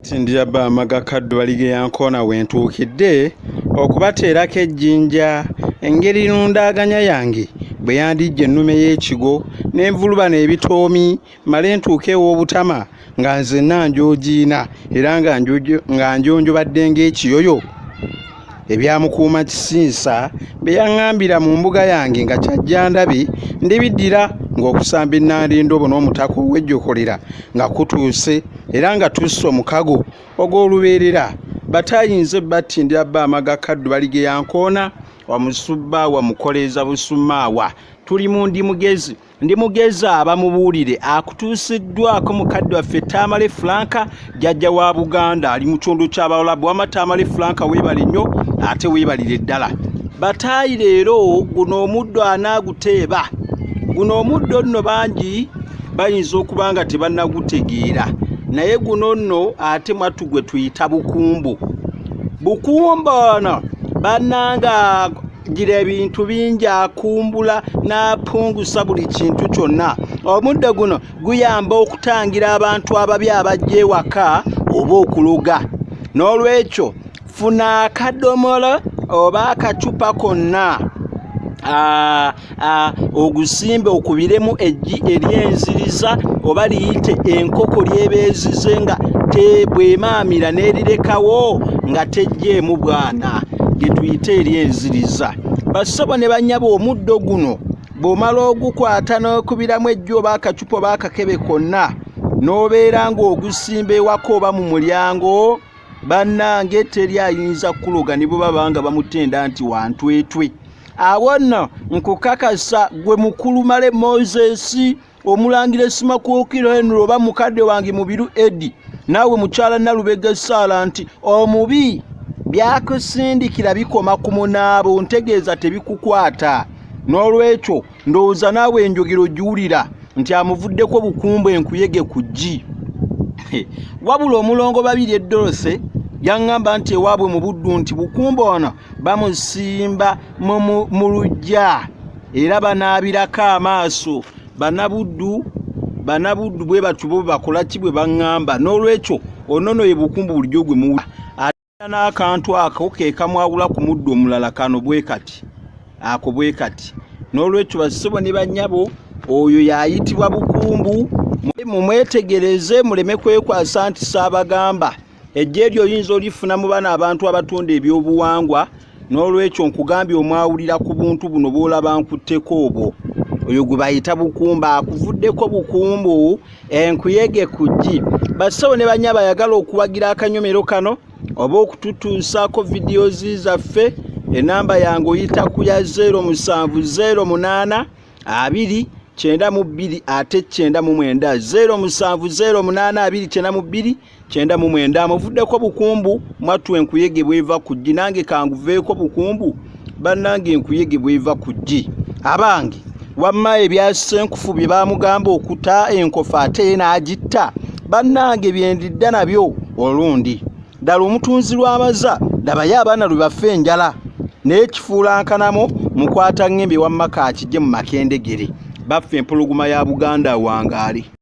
Sindiyabba amagakaddu balige yankona wentuukidde okubateerako ejjinja engeri nundaaganya yange bwe yandijja ennume y'ekigo n'envuluba n'ebitoomi male ntuuke ew'obutama nga nzenna njoogiina era nga njonjobadde ng'ekiyoyo ebyamukuuma kisinsa bye yaŋŋambira mu mbuga yange nga kyajjandabe ndibiddira ng'okusamba ennanda endobo n'omutaka ow'ejjokolera nga kutuuse era nga tusse omukago ogw'olubeerera batayinze battindiyabba amagakaddu balige yankoona wamusubba wamukoleeza busumaawa tuli mu ndi mugezi abamubuulire akutuusiddwako mukadde waffe Tamale Franka jjajja wa Buganda ali mu kitundu ky'Abawarabu wama Tamale Franka weebale nnyo ate weebalire ddala bataayi leero guno omuddo anaaguteeba guno omuddo nno bangi bayinza okuba nga tebannagutegeera naye guno nno ate mwattu gwe tuyita bukumbu ono bannanga gira ebintu bingi akumbula n'apungusa buli kintu kyonna omuddo guno guyamba okutangira abantu ababi abajja ewaka oba okuloga n'olwekyo funa akadomolo oba akacupa konna ogusimbe okubiremu eggi eryenziriza oba liyite enkoko lyebeezize nga bwemaamira n'erirekawo nga tejjeemu bwana lye tuyite eryenziriza bassebo ne bannyaba omuddo guno bw'omala ogukwata n'okubiramu eggi oba akacupa oba akakebe konna n'obeera ng'ogusimba ewaka oba mu mulyango bannange teri ayinza kuloga ne bwe baba nga bamutenda nti wantwetwe awo nno nkukakasa gwe mukulu Male Moses omulangira Essimakuukiro Henry oba mukadde wange Mubiru Eddie naawe mukyala Nalubega Saala nti omubi byakusindikira bikoma ku munaabo ntegeeza tebikukwata n'olwekyo ndowooza naawe enjogero giwulira nti amuvuddeko bukumbu enkuyege ku ggi wabula omulongo babiri eddolose yaŋŋamba nti ewaabwe mu buddu nti bukumbu ono bamusimba mu luggya era banaabirako amaaso banabuddu bwe batubo bakola ki bwe baŋŋamba n'olwekyo onono ye bukumbu bulijjo gwe muwula ate n'akantu ako ke kamwawula ku muddu omulala kano bwe kati ako bwe kati n'olwekyo bassebo ne bannyabo oyo yayitibwa bukumbu mumwetegereze muleme kwekwasa nti saabagamba ejje eryo oyinza olifuna mu bana abantu abatunda ebyobuwangwa n'olwekyo nkugambye omwawulira ku buntu buno bw'olaba nkutteko obwo oyo gwe bayita bukumbu akuvuddeko bukumbu enkuyege ku ggi bassebo ne banya bayagala okuwagira akanyomero kano oba okututuusaako vidiyozi zaffe enamba yange oyita ku ya 0708 292 ate 99 0708 292 amuvuddeko bukumbu mwattu enkuyege bweva ku ggi nange kanguveeko bukumbu bannange enkuyege bweva ku ggi abange wamma ebyasenkufu bye bamugamba okuta enkofu ate n'agitta bannange byendidda nabyo olundi ddala omutunzi lw'amaza labayo abaana lwe bafa enjala n'ekifuulankanamo mukwata ng'embe wamma kaakijje mu makendegere baffe empologoma ya Buganda wangaali